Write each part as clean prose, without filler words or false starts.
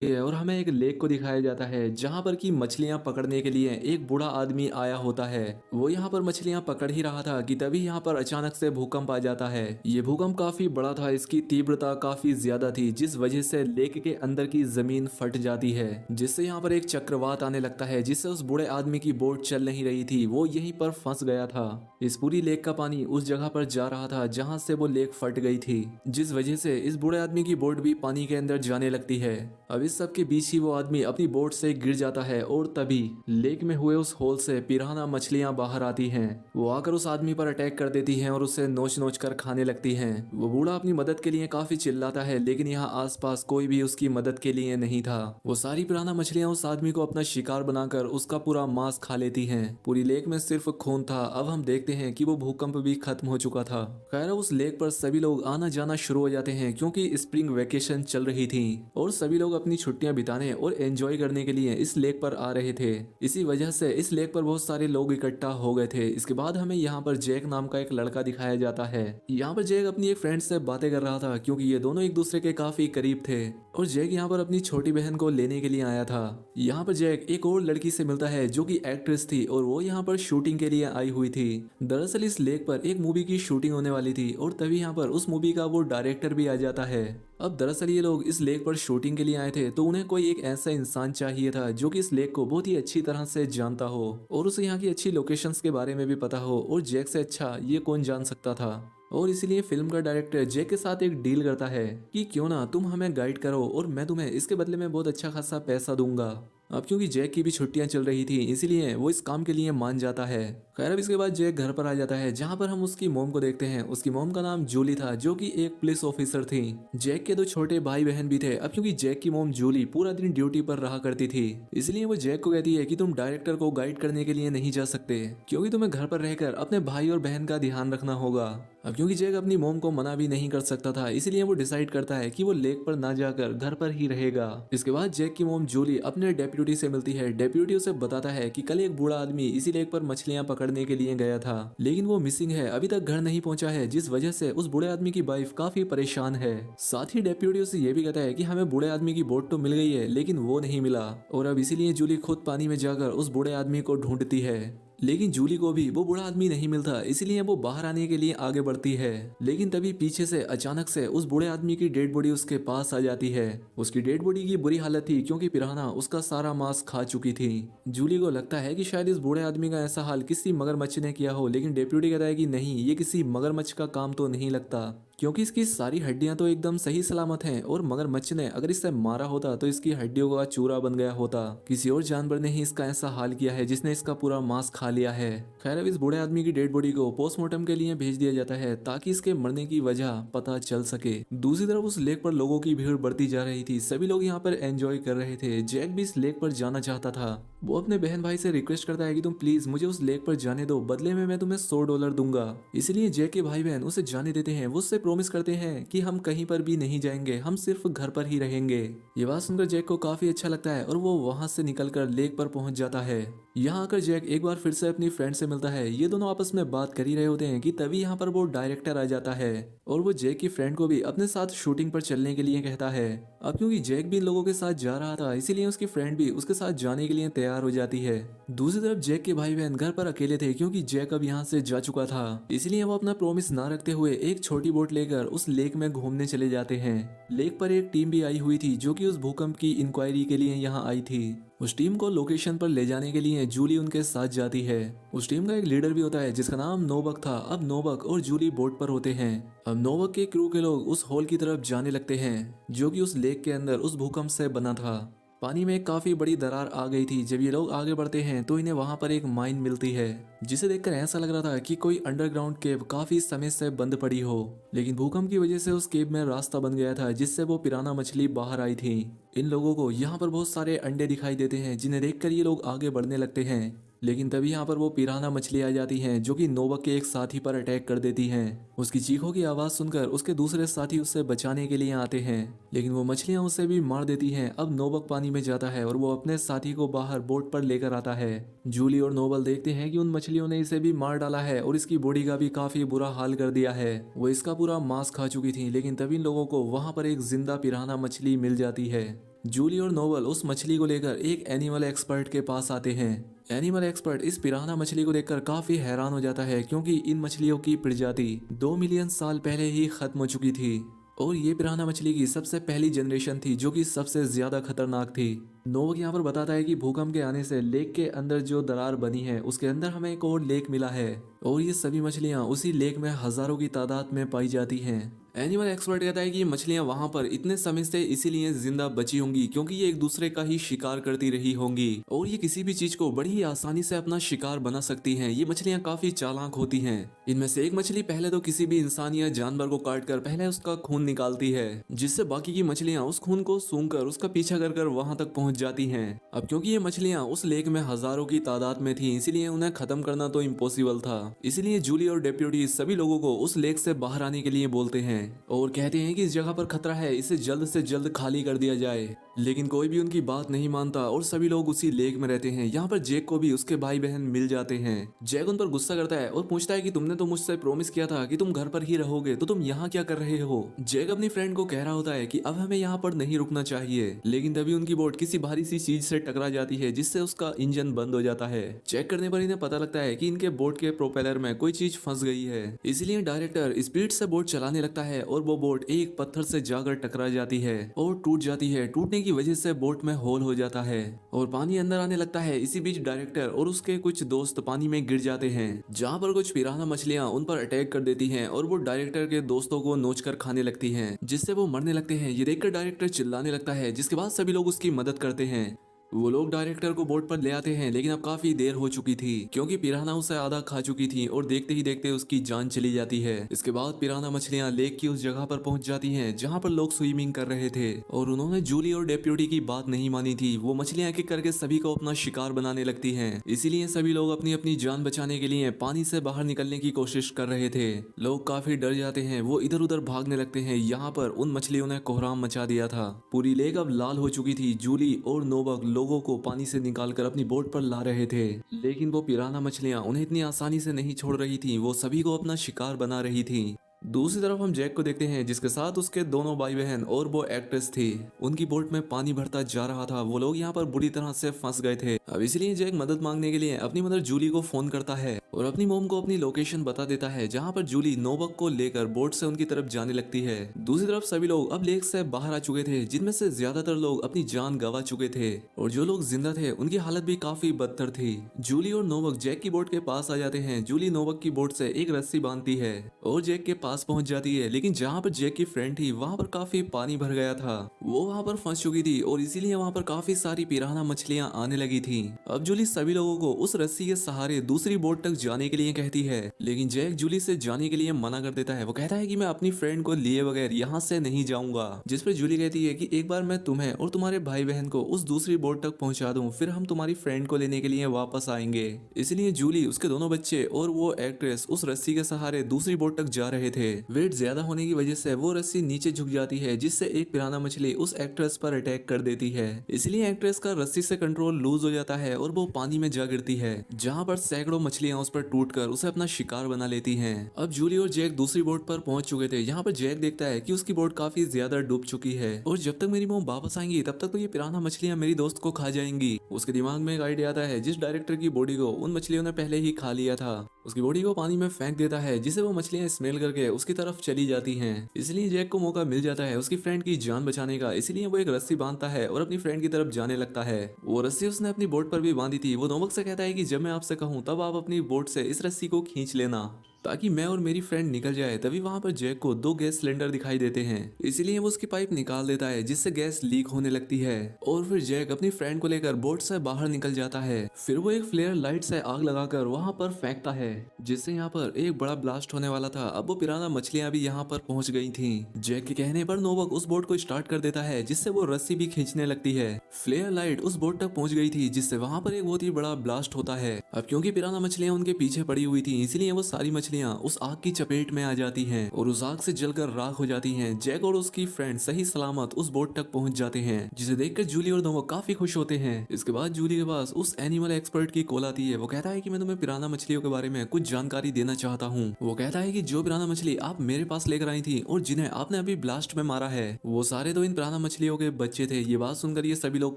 और हमें एक लेक को दिखाया जाता है जहां पर कि मछलियां पकड़ने के लिए एक बूढ़ा आदमी आया होता है। वो यहां पर मछलियां पकड़ ही रहा था कि तभी यहां पर अचानक से भूकंप आ जाता है। ये भूकंप काफी बड़ा था, इसकी तीव्रता काफी ज्यादा थी, जिस वजह से लेक के अंदर की जमीन फट जाती है, जिससे यहाँ पर एक चक्रवात आने लगता है, जिससे उस बूढ़े आदमी की बोट चल नहीं रही थी, वो यहीं पर फंस गया था। इस पूरी लेक का पानी उस जगह पर जा रहा था जहां से वो लेक फट गई थी, जिस वजह से इस बूढ़े आदमी की बोट भी पानी के अंदर जाने लगती है। अब इस सब के बीच ही वो आदमी अपनी बोट से गिर जाता है और तभी लेक में हुए उस होल से पिराना मछलियां बाहर आती हैं। वो आकर उस आदमी पर अटैक कर देती हैं और उसे नोच नोच कर खाने लगती हैं। वो बूढ़ा अपनी मदद के लिए काफी चिल्लाता है, लेकिन यहाँ आसपास कोई भी उसकी मदद के लिए नहीं था। वो सारी पिराना मछलियां उस आदमी को अपना शिकार बनाकर उसका पूरा मांस खा लेती हैं। पूरी लेक में सिर्फ खून था। अब हम देखते हैं कि वो भूकंप भी खत्म हो चुका था। खैर उस लेक पर सभी लोग आना जाना शुरू हो जाते हैं, क्योंकि स्प्रिंग वेकेशन चल रही थी और सभी लोग अपनी छुट्टियां बिताने और एंजॉय करने के लिए इस लेक पर आ रहे थे। इसी वजह से इस लेक पर बहुत सारे लोग इकट्ठा हो गए थे। इसके बाद हमें यहाँ पर जैक नाम का एक लड़का दिखाया जाता है। यहाँ पर जैक अपनी एक फ्रेंड से बातें कर रहा था, क्योंकि ये दोनों एक दूसरे के काफी करीब थे और जैक यहाँ पर अपनी छोटी बहन को लेने के लिए आया था। यहाँ पर जैक एक और लड़की से मिलता है जो कि एक्ट्रेस थी और वो यहाँ पर शूटिंग के लिए आई हुई थी। दरअसल इस लेक पर एक मूवी की शूटिंग होने वाली थी और तभी यहाँ पर उस मूवी का वो डायरेक्टर भी आ जाता है। अब दरअसल ये लोग इस लेक पर शूटिंग के लिए आए थे, तो उन्हें कोई एक ऐसा इंसान चाहिए था जो कि इस लेक को बहुत ही अच्छी तरह से जानता हो और उसे यहाँ की अच्छी लोकेशंस के बारे में भी पता हो, और जैक से अच्छा ये कौन जान सकता था। और इसीलिए फिल्म का डायरेक्टर जैक के साथ एक डील करता है कि क्यों ना तुम हमें गाइड करो और मैं तुम्हें इसके बदले में बहुत अच्छा खासा पैसा दूंगा। अब क्योंकि जैक की भी छुट्टियां चल रही थी, इसीलिए वो इस काम के लिए मान जाता है। खैर अब इसके बाद जैक घर पर आ जाता है, जहां पर हम उसकी मोम को देखते हैं। उसकी मोम का नाम जूली था, जो कि एक पुलिस ऑफिसर थी। जैक के दो छोटे भाई बहन भी थे। अब क्योंकि जैक की मोम जूली पूरा दिन ड्यूटी पर रहा करती थी, इसलिए वो जैक को कहती है कि तुम डायरेक्टर को गाइड करने के लिए नहीं जा सकते, क्योंकि तुम्हें घर पर रहकर अपने भाई और बहन का ध्यान रखना होगा। अब क्योंकि जैक अपनी मोम को मना भी नहीं कर सकता था, इसलिए वो डिसाइड करता है कि वो लेक पर ना जाकर घर पर ही रहेगा। इसके बाद जैक की मोम जूली अपने डेप्यूटी से मिलती है। डेप्यूटी उसे बताता है कि कल एक बूढ़ा आदमी इसी लेक पर मछलियां पकड़ने के लिए गया था, लेकिन वो मिसिंग है, अभी तक घर नहीं पहुंचा है, जिस वजह से उस बूढ़े आदमी की वाइफ काफी परेशान है। साथ ही डेप्यूटी उसे ये भी कहता है कि हमें बूढ़े आदमी की बोट तो मिल गई है, लेकिन वो नहीं मिला, और अब इसीलिए जूली खुद पानी में जाकर उस बूढ़े आदमी को ढूंढती है। लेकिन जूली को भी वो बूढ़ा आदमी नहीं मिलता, इसलिए वो बाहर आने के लिए आगे बढ़ती है। लेकिन तभी पीछे से अचानक से उस बूढ़े आदमी की डेड बॉडी उसके पास आ जाती है। उसकी डेड बॉडी की बुरी हालत थी, क्योंकि पिराना उसका सारा मांस खा चुकी थी। जूली को लगता है कि शायद इस बूढ़े आदमी का ऐसा हाल किसी मगरमच्छ ने किया हो, लेकिन डेप्यूटी कहता है कि नहीं, ये किसी मगरमच्छ का काम तो नहीं लगता, क्योंकि इसकी सारी हड्डियां तो एकदम सही सलामत हैं, और मगरमच्छ ने अगर इसे मारा होता तो इसकी हड्डियों का चूरा बन गया होता। किसी और जानवर ने ही इसका ऐसा हाल किया है, जिसने इसका पूरा मांस खा लिया है। खैर अब इस बूढ़े आदमी की डेड बॉडी को पोस्टमार्टम के लिए भेज दिया जाता है, ताकि इसके मरने की वजह पता चल सके। दूसरी तरफ उस लेक पर लोगों की भीड़ बढ़ती जा रही थी। सभी लोग यहाँ पर एंजॉय कर रहे थे। जैक भी इस लेक पर जाना चाहता था। वो अपने बहन भाई से रिक्वेस्ट करता है कि तुम प्लीज मुझे उस लेक पर जाने दो, बदले में मैं तुम्हें $100 दूंगा। इसलिए जैक के भाई बहन उसे जाने देते हैं। वो उससे प्रॉमिस करते हैं कि हम कहीं पर भी नहीं जाएंगे, हम सिर्फ घर पर ही रहेंगे। ये बात सुनकर जैक को काफी अच्छा लगता है और वो वहां से निकलकर लेक पर पहुंच जाता है। यहाँ आकर जैक एक बार फिर से अपनी फ्रेंड से मिलता है। ये दोनों आपस में बात कर ही रहे होते हैं कि तभी यहाँ पर वो डायरेक्टर आ जाता है और वो जैक की फ्रेंड को भी अपने साथ शूटिंग पर चलने के लिए कहता है। अब क्योंकि जैक भी इन लोगों के साथ जा रहा था, इसीलिए उसकी फ्रेंड भी उसके साथ जाने के लिए तैयार हो जाती है। दूसरी तरफ जैक के भाई बहन घर पर अकेले थे, क्योंकि जैक अब यहाँ से जा चुका था, इसलिए वो अपना प्रॉमिस ना रखते हुए एक छोटी बोट लेकर उस लेक में घूमने चले जाते हैं। लेक पर एक टीम भी आई हुई थी, जो कि उस भूकंप की इंक्वायरी के लिए यहाँ आई थी। उस टीम को लोकेशन पर ले जाने के लिए जूली उनके साथ जाती है। उस टीम का एक लीडर भी होता है, जिसका नाम नोबक था। अब नोबक और जूली बोट पर होते हैं। अब नोबक के क्रू के लोग उस होल की तरफ जाने लगते हैं, जो कि उस लेक के अंदर उस भूकंप से बना था। पानी में एक काफी बड़ी दरार आ गई थी। जब ये लोग आगे बढ़ते हैं तो इन्हें वहां पर एक माइन मिलती है, जिसे देखकर ऐसा लग रहा था कि कोई अंडरग्राउंड केव काफी समय से बंद पड़ी हो। लेकिन भूकंप की वजह से उस केव में रास्ता बन गया था, जिससे वो पिराना मछली बाहर आई थी। इन लोगों को यहाँ पर बहुत सारे अंडे दिखाई देते हैं, जिन्हें देखकर ये लोग आगे बढ़ने लगते हैं। लेकिन तभी यहाँ पर वो पिराना मछली आ जाती हैं, जो कि नोबक के एक साथी पर अटैक कर देती हैं। उसकी चीखों की आवाज सुनकर उसके दूसरे साथी उससे बचाने के लिए आते हैं, लेकिन वो मछलियां उसे भी मार देती हैं। अब नोबक पानी में जाता है और वो अपने साथी को बाहर बोट पर लेकर आता है। जूली और नोबल देखते हैं कि उन मछलियों ने इसे भी मार डाला है और इसकी बॉडी का भी काफी बुरा हाल कर दिया है। वो इसका पूरा मांस खा चुकी थी, लेकिन तभी इन लोगों को वहां पर एक जिंदा पिराना मछली मिल जाती है, जूली और नोबल उस मछली को लेकर एक एनिमल एक्सपर्ट के पास आते हैं। एनिमल एक्सपर्ट इस पिराना मछली को देखकर काफी हैरान हो जाता है क्योंकि इन मछलियों की प्रजाति 2 मिलियन साल पहले ही खत्म हो चुकी थी और ये पिराना मछली की सबसे पहली जनरेशन थी जो कि सबसे ज्यादा खतरनाक थी। नोबक यहाँ पर बताता है कि भूकंप के आने से लेक के अंदर जो दरार बनी है उसके अंदर हमें एक और लेक मिला है और ये सभी मछलियां उसी लेक में हजारों की तादाद में पाई जाती हैं। एनिमल एक्सपर्ट कहता है कि ये मछलियां वहां पर इतने समय से इसीलिए जिंदा बची होंगी क्योंकि ये एक दूसरे का ही शिकार करती रही होंगी और ये किसी भी चीज को बड़ी ही आसानी से अपना शिकार बना सकती हैं। ये मछलियां काफी चालाक होती हैं। इनमें से एक मछली पहले तो किसी भी इंसान या जानवर को काट कर पहले उसका खून निकालती है जिससे बाकी की मछलियां उस खून को सूंघकर उसका पीछा कर वहां तक पहुंच जाती हैं। अब क्योंकि ये मछलियां उस लेक में हजारों की तादाद में थी इसीलिए उन्हें खत्म करना तो इम्पॉसिबल था। इसीलिए जूली और डेप्यूटी सभी लोगों को उस लेक से बाहर आने के लिए बोलते हैं और कहते हैं कि इस जगह पर खतरा है, इसे जल्द से जल्द खाली कर दिया जाए। लेकिन कोई भी उनकी बात नहीं मानता और सभी लोग उसी लेक में रहते हैं। यहाँ पर जैक को भी उसके भाई बहन मिल जाते हैं। जैक उन पर गुस्सा करता है और पूछता है कि तुमने तो मुझसे प्रॉमिस किया था कि तुम घर पर ही रहोगे, तो तुम यहाँ क्या कर रहे हो। जैक अपनी फ्रेंड को कह रहा होता है कि अब हमें यहाँ पर नहीं रुकना चाहिए, लेकिन तभी उनकी बोट किसी भारी सी चीज से टकरा जाती है जिससे उसका इंजन बंद हो जाता है। चेक करने पर इन्हें पता लगता है कि इनके बोट के प्रोपेलर में कोई चीज फंस गई है। इसलिए डायरेक्टर स्पीड से बोट चलाने लगता है और वो बोट एक पत्थर से जाकर टकरा जाती है और टूट जाती है। टूटने की वजह से बोट में होल हो जाता है और पानी अंदर आने लगता है। इसी बीच डायरेक्टर और उसके कुछ दोस्त पानी में गिर जाते हैं जहाँ पर कुछ पिराना मछलियां उन पर अटैक कर देती हैं और वो डायरेक्टर के दोस्तों को नोचकर खाने लगती हैं जिससे वो मरने लगते हैं। ये देखकर डायरेक्टर चिल्लाने लगता है जिसके बाद सभी लोग उसकी मदद करते हैं। वो लोग डायरेक्टर को बोट पर ले आते हैं लेकिन अब काफी देर हो चुकी थी क्योंकि पिराना उसे आधा खा चुकी थी और देखते ही देखते उसकी जान चली जाती है। इसके बाद पिराना मछलियां लेक की उस जगह पर पहुंच जाती हैं जहां पर लोग स्विमिंग कर रहे थे और उन्होंने जूली और डेप्यूटी की बात नहीं मानी थी। वो मछलियां एक एक करके सभी को अपना शिकार बनाने लगती हैं। इसीलिए सभी लोग अपनी अपनी जान बचाने के लिए पानी से बाहर निकलने की कोशिश कर रहे थे। लोग काफी डर जाते हैं, वो इधर उधर भागने लगते हैं। यहाँ पर उन मछलियों ने कोहराम मचा दिया था। पूरी लेक अब लाल हो चुकी थी। जूली और नोबक लोगों को पानी से निकालकर अपनी बोट पर ला रहे थे, लेकिन वो पिराना मछलियां उन्हें इतनी आसानी से नहीं छोड़ रही थी। वो सभी को अपना शिकार बना रही थी। दूसरी तरफ हम जैक को देखते हैं जिसके साथ उसके दोनों भाई बहन और वो एक्ट्रेस थी। उनकी बोट में पानी भरता जा रहा था। वो लोग यहाँ पर बुरी तरह से फंस गए थे। अब इसलिए जैक मदद मांगने के लिए अपनी मदर जूली को फोन करता है और अपनी मोम को अपनी लोकेशन बता देता है जहाँ पर जूली नोबक को लेकर बोट से उनकी तरफ जाने लगती है। दूसरी तरफ सभी लोग अब लेक से बाहर आ चुके थे जिनमें से ज्यादातर लोग अपनी जान गंवा चुके थे और जो लोग जिंदा थे उनकी हालत भी काफी बदतर थी। जूली और नोबक जैक की बोट के पास आ जाते हैं। जूली नोबक की बोट से एक रस्सी बांधती है और जैक के पास पहुंच जाती है, लेकिन जहाँ पर जैक की फ्रेंड थी वहाँ पर काफी पानी भर गया था। वो वहाँ पर फंस चुकी थी और इसीलिए वहाँ पर काफी सारी पिराना मछलियाँ आने लगी थी। अब जूली सभी लोगों को उस रस्सी के सहारे दूसरी बोट तक जाने के लिए कहती है, लेकिन जैक जूली से जाने के लिए मना कर देता है। वो कहता है कि मैं अपनी फ्रेंड को लिए बगैर यहाँ से नहीं जाऊंगा। जिस पर जूली कहती है कि एक बार मैं तुम्हें और तुम्हारे भाई बहन को उस दूसरी बोट तक पहुंचा दूं, फिर हम तुम्हारी फ्रेंड को लेने के लिए वापस आएंगे। इसलिए जूली, उसके दोनों बच्चे और वो एक्ट्रेस उस रस्सी के सहारे दूसरी बोट तक जा रहे थे। वेट ज्यादा होने की वजह से वो रस्सी नीचे झुक जाती है जिससे एक पिराना मछली उस एक्ट्रेस पर अटैक कर देती है। इसलिए एक्ट्रेस का रस्सी से कंट्रोल लूज हो जाता है और वो पानी में जा गिरती है जहाँ पर सैकड़ों मछलियां उस पर टूटकर उसे अपना शिकार बना लेती हैं। अब जूली और जैक दूसरी बोट पर पहुंच चुके थे। यहाँ पर जैक देखता है कि उसकी बोट काफी ज्यादा डूब चुकी है और जब तक मेरी मोम वापस आएंगी तब तक तो ये पिराना मछलियां मेरी दोस्त को खा जाएंगी। उसके दिमाग में एक आइडिया आता है। जिस डायरेक्टर की बॉडी को उन मछलियों ने पहले ही खा लिया था, उसकी बॉडी को पानी में फेंक देता है जिसे वो मछलियां स्मेल करके उसकी तरफ चली जाती हैं। इसलिए जैक को मौका मिल जाता है उसकी फ्रेंड की जान बचाने का। इसलिए वो एक रस्सी बांधता है और अपनी फ्रेंड की तरफ जाने लगता है। वो रस्सी उसने अपनी बोट पर भी बांधी थी। वो नोबक से कहता है कि जब मैं आपसे कहूँ तब आप अपनी बोट से इस रस्सी को खींच लेना ताकि मैं और मेरी फ्रेंड निकल जाए। तभी वहां पर जैक को 2 गैस सिलेंडर दिखाई देते हैं। इसलिए वो उसकी पाइप निकाल देता है जिससे गैस लीक होने लगती है और फिर जैक अपनी फ्रेंड को लेकर बोट से बाहर निकल जाता है। फिर वो एक फ्लेयर लाइट से आग लगाकर वहां पर फेंकता है जिससे यहाँ पर एक बड़ा ब्लास्ट होने वाला था। अब वो पिराना मछलियां भी यहाँ पर पहुंच गई थी। जैक के कहने पर नोबक उस बोट को स्टार्ट कर देता है जिससे वो रस्सी भी खींचने लगती है। फ्लेयर लाइट उस बोट तक पहुंच गई थी जिससे वहां पर एक बहुत ही बड़ा ब्लास्ट होता है। अब क्योंकि पिराना मछलियां उनके पीछे पड़ी हुई थी इसलिए वो सारी मछलियां उस आग की चपेट में आ जाती हैं और उस आग से जलकर राख हो जाती हैं। जैक और उसकी फ्रेंड सही सलामत उस बोट तक पहुंच जाते हैं, जिसे देखकर जूली और नोवा काफी खुश होते हैं। इसके बाद जूली के पास उस एनिमल एक्सपर्ट की कॉल आती है। वो कहता है कि मैं तुम्हें पिराना मछलियों के बारे में कुछ जानकारी देना चाहता हूँ। वो कहता है कि जो पिराना मछली आप मेरे पास लेकर आई थी और जिन्हें आपने अभी ब्लास्ट में मारा है, वो सारे तो इन पिराना मछलियों के बच्चे थे। ये बात सुनकर ये सभी लोग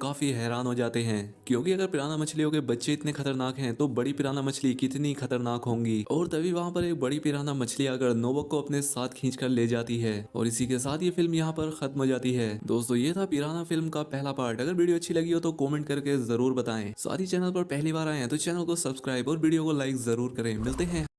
काफी हैरान हो जाते हैं, क्योंकि अगर पिराना मछलियों के बच्चे इतने खतरनाक हैं तो बड़ी पिराना मछली कितनी खतरनाक होंगी। और तभी वहां पर एक बड़ी पिराना मछली आकर नोबक को अपने साथ खींच कर ले जाती है और इसी के साथ ये फिल्म यहाँ पर खत्म हो जाती है। दोस्तों ये था पिराना फिल्म का पहला पार्ट। अगर वीडियो अच्छी लगी हो तो कमेंट करके जरूर बताएं। साथ ही चैनल पर पहली बार आए हैं तो चैनल को सब्सक्राइब और वीडियो को लाइक जरूर करें। मिलते हैं